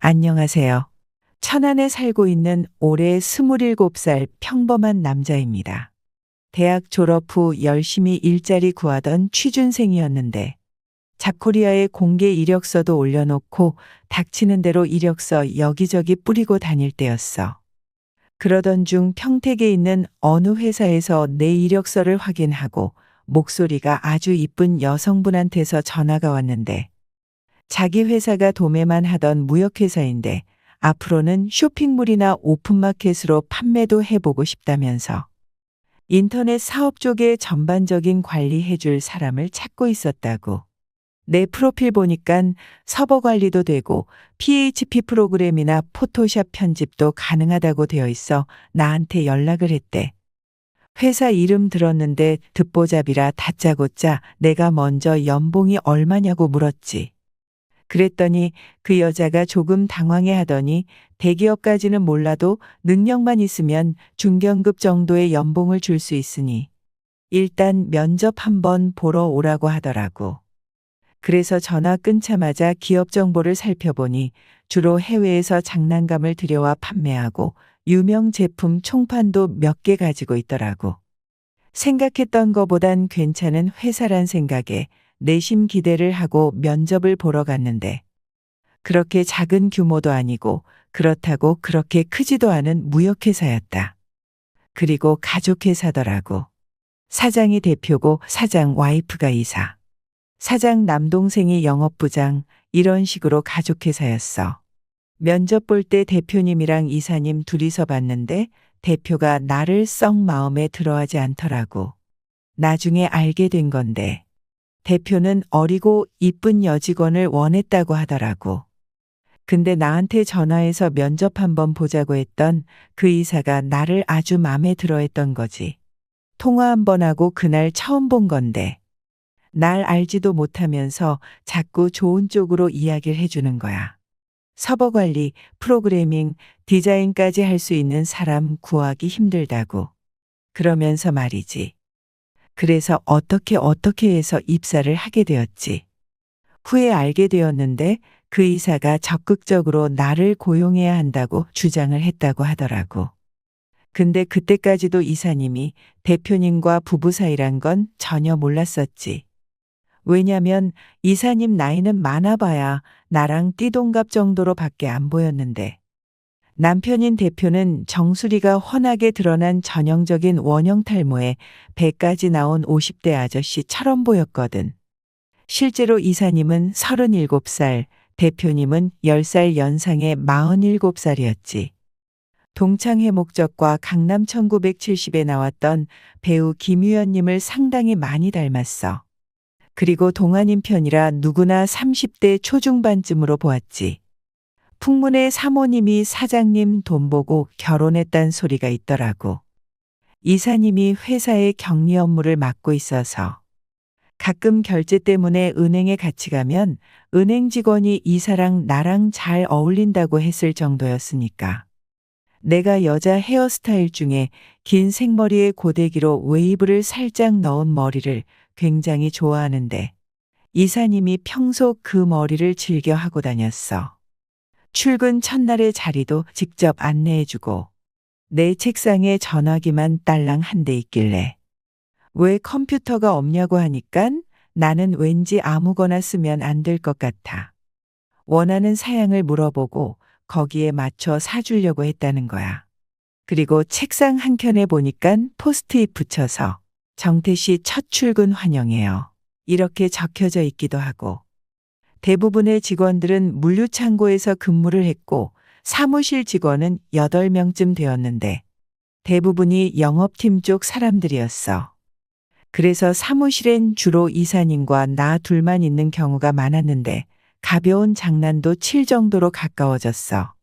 안녕하세요. 천안에 살고 있는 올해 27살 평범한 남자입니다. 대학 졸업 후 열심히 일자리 구하던 취준생이었는데 잡코리아에 공개 이력서도 올려놓고 닥치는 대로 이력서 여기저기 뿌리고 다닐 때였어. 그러던 중 평택에 있는 어느 회사에서 내 이력서를 확인하고 목소리가 아주 이쁜 여성분한테서 전화가 왔는데 자기 회사가 도매만 하던 무역회사인데 앞으로는 쇼핑몰이나 오픈마켓으로 판매도 해보고 싶다면서 인터넷 사업 쪽에 전반적인 관리해줄 사람을 찾고 있었다고. 내 프로필 보니깐 서버 관리도 되고 PHP 프로그램이나 포토샵 편집도 가능하다고 되어 있어 나한테 연락을 했대. 회사 이름 들었는데 듣보잡이라 다짜고짜 내가 먼저 연봉이 얼마냐고 물었지. 그랬더니 그 여자가 조금 당황해 하더니 대기업까지는 몰라도 능력만 있으면 중견급 정도의 연봉을 줄 수 있으니 일단 면접 한번 보러 오라고 하더라고. 그래서 전화 끊자마자 기업 정보를 살펴보니 주로 해외에서 장난감을 들여와 판매하고 유명 제품 총판도 몇 개 가지고 있더라고. 생각했던 거보단 괜찮은 회사란 생각에 내심 기대를 하고 면접을 보러 갔는데 그렇게 작은 규모도 아니고 그렇다고 그렇게 크지도 않은 무역회사였다. 그리고 가족회사더라고. 사장이 대표고 사장 와이프가 이사. 사장 남동생이 영업부장 이런 식으로 가족회사였어. 면접 볼 때 대표님이랑 이사님 둘이서 봤는데 대표가 나를 썩 마음에 들어하지 않더라고. 나중에 알게 된 건데 대표는 어리고 이쁜 여직원을 원했다고 하더라고. 근데 나한테 전화해서 면접 한번 보자고 했던 그 이사가 나를 아주 맘에 들어 했던 거지. 통화 한번 하고 그날 처음 본 건데 날 알지도 못하면서 자꾸 좋은 쪽으로 이야기를 해주는 거야. 서버 관리, 프로그래밍, 디자인까지 할 수 있는 사람 구하기 힘들다고. 그러면서 말이지. 그래서 어떻게 해서 입사를 하게 되었지. 후에 알게 되었는데 그 이사가 적극적으로 나를 고용해야 한다고 주장을 했다고 하더라고. 근데 그때까지도 이사님이 대표님과 부부 사이란 건 전혀 몰랐었지. 왜냐면 이사님 나이는 많아봐야 나랑 띠동갑 정도로 밖에 안 보였는데 남편인 대표는 정수리가 훤하게 드러난 전형적인 원형 탈모에 배까지 나온 50대 아저씨처럼 보였거든. 실제로 이사님은 37살, 대표님은 10살 연상의 47살이었지. 동창회 목적과 강남 1970에 나왔던 배우 김유연님을 상당히 많이 닮았어. 그리고 동안인 편이라 누구나 30대 초중반쯤으로 보았지. 풍문에 사모님이 사장님 돈 보고 결혼했단 소리가 있더라고. 이사님이 회사의 격리 업무를 맡고 있어서 가끔 결제 때문에 은행에 같이 가면 은행 직원이 이사랑 나랑 잘 어울린다고 했을 정도였으니까. 내가 여자 헤어스타일 중에 긴 생머리에 고데기로 웨이브를 살짝 넣은 머리를 굉장히 좋아하는데 이사님이 평소 그 머리를 즐겨 하고 다녔어. 출근 첫날의 자리도 직접 안내해주고 내 책상에 전화기만 딸랑 한 대 있길래 왜 컴퓨터가 없냐고 하니깐 나는 왠지 아무거나 쓰면 안 될 것 같아. 원하는 사양을 물어보고 거기에 맞춰 사주려고 했다는 거야. 그리고 책상 한켠에 보니깐 포스트잇 붙여서 정태씨 첫 출근 환영해요. 이렇게 적혀져 있기도 하고 대부분의 직원들은 물류창고에서 근무를 했고 사무실 직원은 8명쯤 되었는데 대부분이 영업팀 쪽 사람들이었어. 그래서 사무실엔 주로 이사님과 나 둘만 있는 경우가 많았는데 가벼운 장난도 칠 정도로 가까워졌어.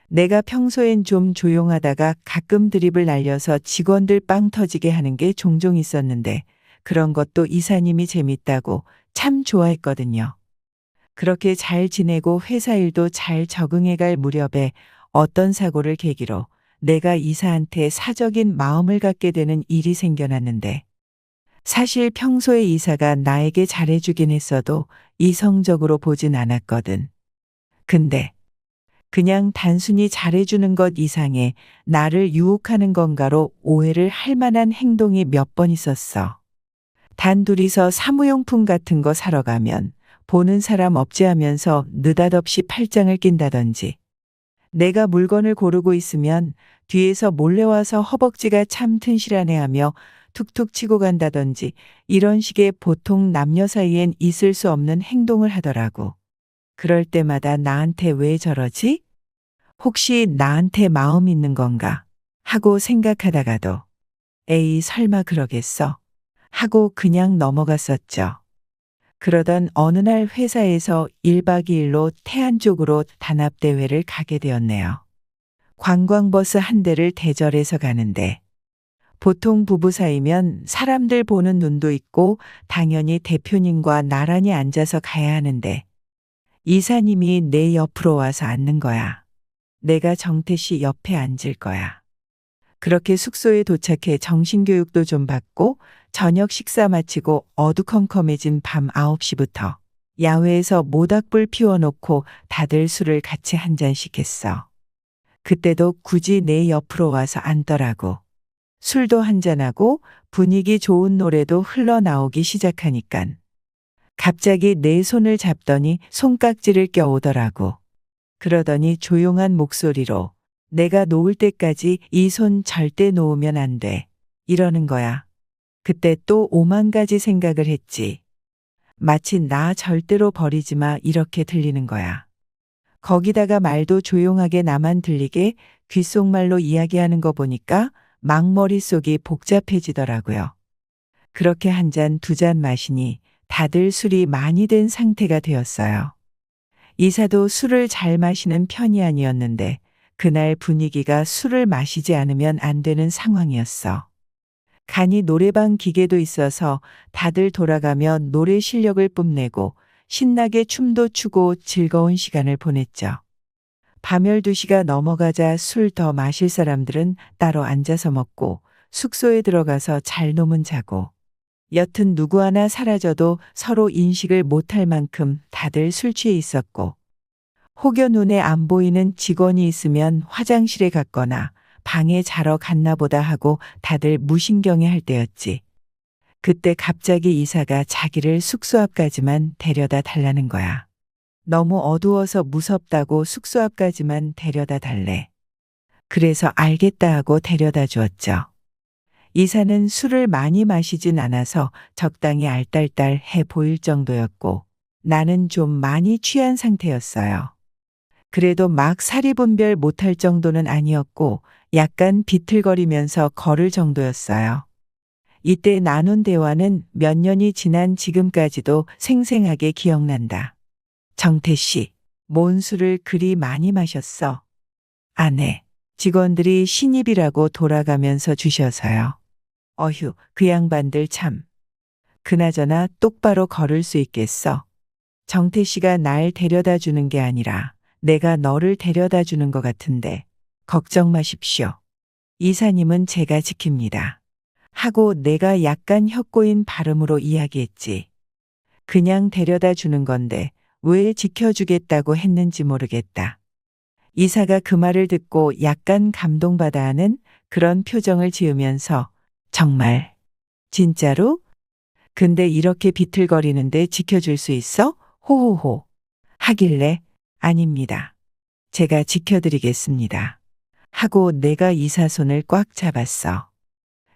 내가 평소엔 좀 조용하다가 가끔 드립을 날려서 직원들 빵 터지게 하는 게 종종 있었는데 그런 것도 이사님이 재밌다고 참 좋아했거든요. 그렇게 잘 지내고 회사 일도 잘 적응해갈 무렵에 어떤 사고를 계기로 내가 이사한테 사적인 마음을 갖게 되는 일이 생겨났는데 사실 평소에 이사가 나에게 잘해주긴 했어도 이성적으로 보진 않았거든. 근데 그냥 단순히 잘해주는 것 이상의 나를 유혹하는 건가로 오해를 할 만한 행동이 몇 번 있었어. 단둘이서 사무용품 같은 거 사러 가면 보는 사람 없지 하면서 느닷없이 팔짱을 낀다든지, 내가 물건을 고르고 있으면 뒤에서 몰래 와서 허벅지가 참 튼실하네 하며 툭툭 치고 간다든지, 이런 식의 보통 남녀 사이엔 있을 수 없는 행동을 하더라고. 그럴 때마다 나한테 왜 저러지? 혹시 나한테 마음 있는 건가? 하고 생각하다가도 에이 설마 그러겠어? 하고 그냥 넘어갔었죠. 그러던 어느 날 회사에서 1박 2일로 태안 쪽으로 단합대회를 가게 되었네요. 관광버스 한 대를 대절해서 가는데, 보통 부부 사이면 사람들 보는 눈도 있고 당연히 대표님과 나란히 앉아서 가야 하는데, 이사님이 내 옆으로 와서 앉는 거야. 내가 정태 씨 옆에 앉을 거야. 그렇게 숙소에 도착해 정신교육도 좀 받고 저녁 식사 마치고 어두컴컴해진 밤 9시부터 야외에서 모닥불 피워놓고 다들 술을 같이 한 잔씩 했어. 그때도 굳이 내 옆으로 와서 앉더라고. 술도 한잔하고 분위기 좋은 노래도 흘러나오기 시작하니깐 갑자기 내 손을 잡더니 손깍지를 껴오더라고. 그러더니 조용한 목소리로 내가 놓을 때까지 이 손 절대 놓으면 안 돼. 이러는 거야. 그때 또 오만 가지 생각을 했지. 마치 나 절대로 버리지 마 이렇게 들리는 거야. 거기다가 말도 조용하게 나만 들리게 귓속말로 이야기하는 거 보니까 막 머릿속이 복잡해지더라고요. 그렇게 한 잔, 두 잔 마시니 다들 술이 많이 된 상태가 되었어요. 이사도 술을 잘 마시는 편이 아니었는데 그날 분위기가 술을 마시지 않으면 안 되는 상황이었어. 간이 노래방 기계도 있어서 다들 돌아가며 노래 실력을 뽐내고 신나게 춤도 추고 즐거운 시간을 보냈죠. 밤 12시가 넘어가자 술 더 마실 사람들은 따로 앉아서 먹고 숙소에 들어가서 잘 놈은 자고, 여튼 누구 하나 사라져도 서로 인식을 못할 만큼 다들 술 취해 있었고, 혹여 눈에 안 보이는 직원이 있으면 화장실에 갔거나 방에 자러 갔나 보다 하고 다들 무신경해 할 때였지. 그때 갑자기 이사가 자기를 숙소 앞까지만 데려다 달라는 거야. 너무 어두워서 무섭다고 숙소 앞까지만 데려다 달래. 그래서 알겠다 하고 데려다 주었죠. 이사는 술을 많이 마시진 않아서 적당히 알딸딸해 보일 정도였고 나는 좀 많이 취한 상태였어요. 그래도 막 사리분별 못할 정도는 아니었고 약간 비틀거리면서 걸을 정도였어요. 이때 나눈 대화는 몇 년이 지난 지금까지도 생생하게 기억난다. 정태 씨, 뭔 술을 그리 많이 마셨어? 아내, 직원들이 신입이라고 돌아가면서 주셔서요. 어휴, 그 양반들 참. 그나저나 똑바로 걸을 수 있겠어? 정태 씨가 날 데려다 주는 게 아니라 내가 너를 데려다 주는 것 같은데 걱정 마십시오. 이사님은 제가 지킵니다. 하고 내가 약간 혀꼬인 발음으로 이야기했지. 그냥 데려다 주는 건데 왜 지켜주겠다고 했는지 모르겠다. 이사가 그 말을 듣고 약간 감동받아 하는 그런 표정을 지으면서 정말? 진짜로? 근데 이렇게 비틀거리는데 지켜줄 수 있어? 호호호. 하길래 아닙니다. 제가 지켜드리겠습니다. 하고 내가 이사 손을 꽉 잡았어.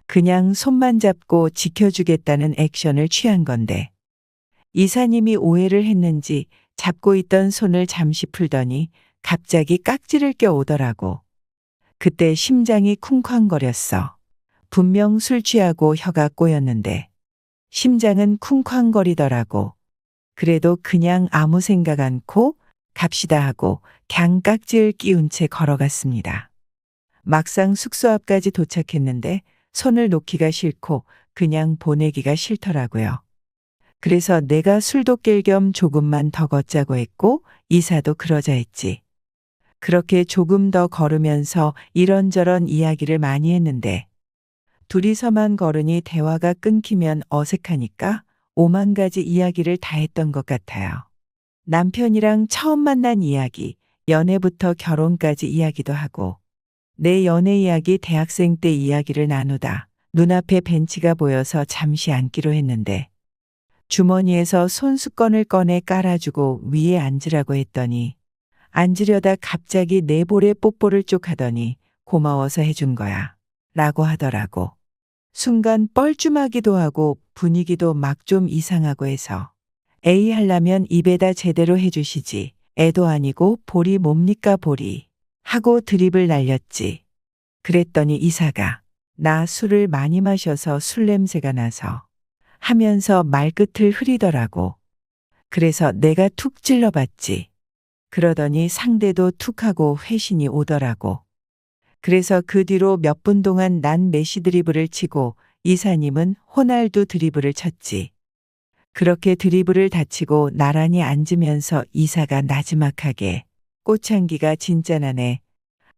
그냥 손만 잡고 지켜주겠다는 액션을 취한 건데 이사님이 오해를 했는지 잡고 있던 손을 잠시 풀더니 갑자기 깍지를 껴오더라고. 그때 심장이 쿵쾅거렸어. 분명 술 취하고 혀가 꼬였는데 심장은 쿵쾅거리더라고. 그래도 그냥 아무 생각 않고 갑시다 하고 그냥 깍지를 끼운 채 걸어갔습니다. 막상 숙소 앞까지 도착했는데 손을 놓기가 싫고 그냥 보내기가 싫더라고요. 그래서 내가 술도 깰 겸 조금만 더 걷자고 했고 이사도 그러자 했지. 그렇게 조금 더 걸으면서 이런저런 이야기를 많이 했는데 둘이서만 걸으니 대화가 끊기면 어색하니까 오만 가지 이야기를 다 했던 것 같아요. 남편이랑 처음 만난 이야기, 연애부터 결혼까지 이야기도 하고 내 연애 이야기 대학생 때 이야기를 나누다 눈앞에 벤치가 보여서 잠시 앉기로 했는데 주머니에서 손수건을 꺼내 깔아주고 위에 앉으라고 했더니 앉으려다 갑자기 내 볼에 뽀뽀를 쪽 하더니 고마워서 해준 거야 라고 하더라고. 순간 뻘쭘하기도 하고 분위기도 막 좀 이상하고 해서 에이 하려면 입에다 제대로 해주시지 애도 아니고 볼이 뭡니까 볼이 하고 드립을 날렸지. 그랬더니 이사가 나 술을 많이 마셔서 술 냄새가 나서 하면서 말끝을 흐리더라고. 그래서 내가 툭 찔러봤지. 그러더니 상대도 툭 하고 회신이 오더라고. 그래서 그 뒤로 몇 분 동안 난 메시 드리블을 치고 이사님은 호날두 드리블을 쳤지. 그렇게 드리블을 다치고 나란히 앉으면서 이사가 나지막하게 꽃향기가 진짜 나네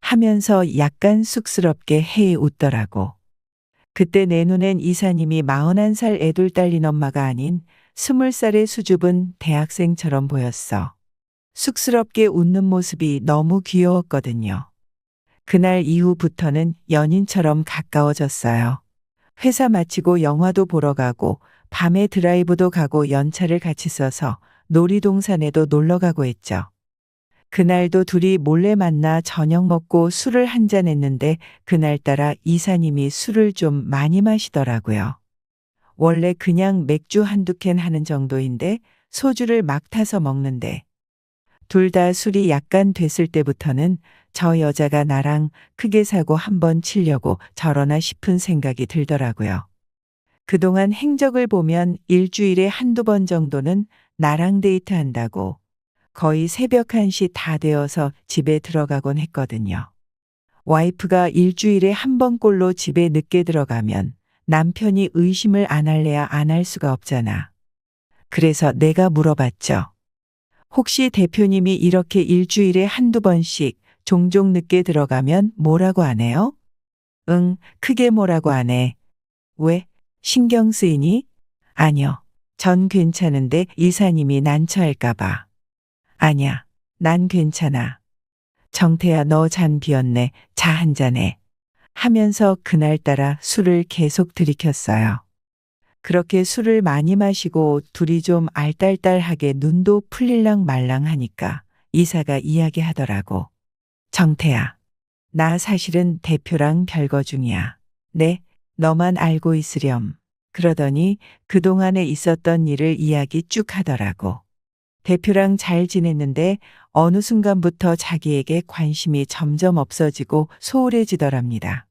하면서 약간 쑥스럽게 헤이 웃더라고. 그때 내 눈엔 이사님이 41살 애돌 딸린 엄마가 아닌 20살의 수줍은 대학생처럼 보였어. 쑥스럽게 웃는 모습이 너무 귀여웠거든요. 그날 이후부터는 연인처럼 가까워졌어요. 회사 마치고 영화도 보러 가고 밤에 드라이브도 가고 연차를 같이 써서 놀이동산에도 놀러 가고 했죠. 그날도 둘이 몰래 만나 저녁 먹고 술을 한잔 했는데 그날따라 이사님이 술을 좀 많이 마시더라고요. 원래 그냥 맥주 한두 캔 하는 정도인데 소주를 막 타서 먹는데 둘 다 술이 약간 됐을 때부터는 저 여자가 나랑 크게 사고 한번 치려고 저러나 싶은 생각이 들더라고요. 그동안 행적을 보면 일주일에 한두 번 정도는 나랑 데이트한다고 거의 새벽 1시 다 되어서 집에 들어가곤 했거든요. 와이프가 일주일에 한 번꼴로 집에 늦게 들어가면 남편이 의심을 안 할래야 안 할 수가 없잖아. 그래서 내가 물어봤죠. 혹시 대표님이 이렇게 일주일에 한두 번씩 종종 늦게 들어가면 뭐라고 안 해요? 응, 크게 뭐라고 안 해. 왜? 신경 쓰이니? 아니요. 전 괜찮은데 이사님이 난처할까봐. 아냐, 난 괜찮아. 정태야 너 잔 비었네. 자 한 잔해. 하면서 그날따라 술을 계속 들이켰어요. 그렇게 술을 많이 마시고 둘이 좀 알딸딸하게 눈도 풀릴랑 말랑 하니까 이사가 이야기하더라고. 정태야, 나 사실은 대표랑 별거 중이야. 네, 너만 알고 있으렴. 그러더니 그동안에 있었던 일을 이야기 쭉 하더라고. 대표랑 잘 지냈는데 어느 순간부터 자기에게 관심이 점점 없어지고 소홀해지더랍니다.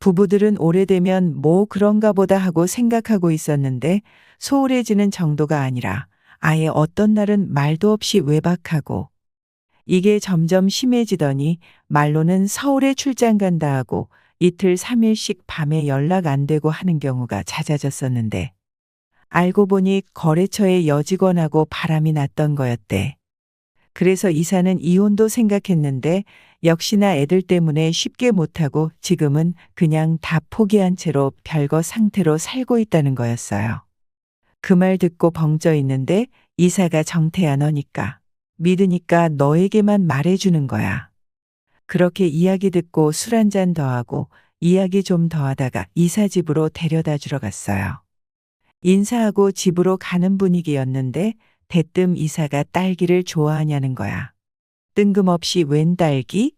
부부들은 오래되면 뭐 그런가 보다 하고 생각하고 있었는데 소홀해지는 정도가 아니라 아예 어떤 날은 말도 없이 외박하고 이게 점점 심해지더니 말로는 서울에 출장 간다 하고 이틀 3일씩 밤에 연락 안 되고 하는 경우가 잦아졌었는데 알고 보니 거래처의 여직원하고 바람이 났던 거였대. 그래서 이사는 이혼도 생각했는데 역시나 애들 때문에 쉽게 못하고 지금은 그냥 다 포기한 채로 별거 상태로 살고 있다는 거였어요. 그 말 듣고 벙쪄 있는데 이사가 정태야 너니까 믿으니까 너에게만 말해주는 거야. 그렇게 이야기 듣고 술 한 잔 더 하고 이야기 좀 더 하다가 이사 집으로 데려다 주러 갔어요. 인사하고 집으로 가는 분위기였는데 대뜸 이사가 딸기를 좋아하냐는 거야. 뜬금없이 웬 딸기?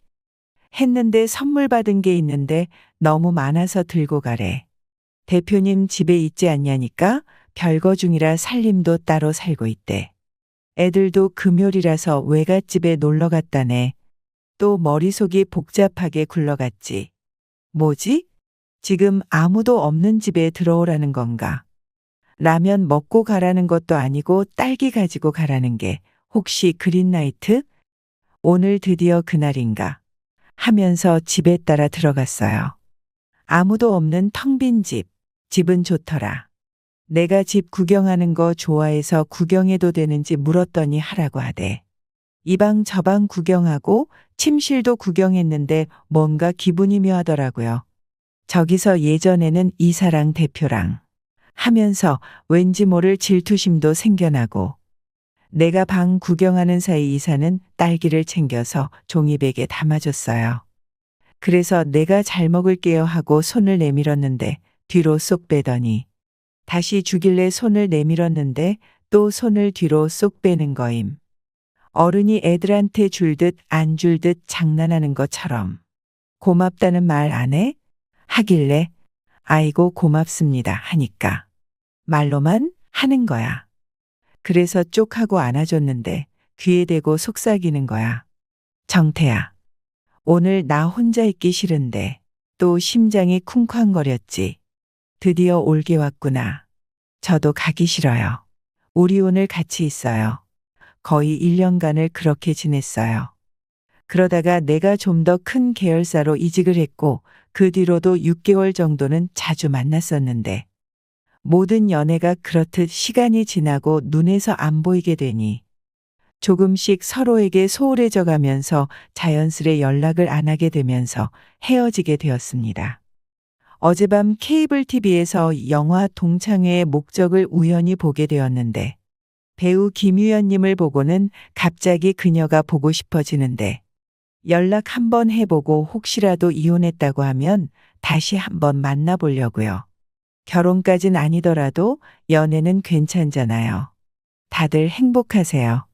했는데 선물 받은 게 있는데 너무 많아서 들고 가래. 대표님 집에 있지 않냐니까 별거 중이라 살림도 따로 살고 있대. 애들도 금요일이라서 외갓집에 놀러 갔다네. 또 머릿속이 복잡하게 굴러갔지. 뭐지? 지금 아무도 없는 집에 들어오라는 건가? 라면 먹고 가라는 것도 아니고 딸기 가지고 가라는 게 혹시 그린라이트? 오늘 드디어 그날인가? 하면서 집에 따라 들어갔어요. 아무도 없는 텅 빈 집. 집은 좋더라. 내가 집 구경하는 거 좋아해서 구경해도 되는지 물었더니 하라고 하대. 이 방 저 방 구경하고 침실도 구경했는데 뭔가 기분이 묘하더라고요. 저기서 예전에는 이사랑 대표랑 하면서 왠지 모를 질투심도 생겨나고 내가 방 구경하는 사이 이사는 딸기를 챙겨서 종이백에 담아줬어요. 그래서 내가 잘 먹을게요 하고 손을 내밀었는데 뒤로 쏙 빼더니 다시 주길래 손을 내밀었는데 또 손을 뒤로 쏙 빼는 거임. 어른이 애들한테 줄 듯 안 줄 듯 장난하는 것처럼. 고맙다는 말 안 해? 하길래 아이고 고맙습니다 하니까 말로만 하는 거야. 그래서 쪽하고 안아줬는데 귀에 대고 속삭이는 거야. 정태야, 오늘 나 혼자 있기 싫은데 또 심장이 쿵쾅거렸지. 드디어 올게 왔구나. 저도 가기 싫어요. 우리 오늘 같이 있어요. 거의 1년간을 그렇게 지냈어요. 그러다가 내가 좀 더 큰 계열사로 이직을 했고 그 뒤로도 6개월 정도는 자주 만났었는데 모든 연애가 그렇듯 시간이 지나고 눈에서 안 보이게 되니 조금씩 서로에게 소홀해져 가면서 자연스레 연락을 안 하게 되면서 헤어지게 되었습니다. 어젯밤 케이블 TV에서 영화 동창회의 목적을 우연히 보게 되었는데 배우 김유연님을 보고는 갑자기 그녀가 보고 싶어지는데 연락 한번 해보고 혹시라도 이혼했다고 하면 다시 한번 만나보려고요. 결혼까진 아니더라도 연애는 괜찮잖아요. 다들 행복하세요.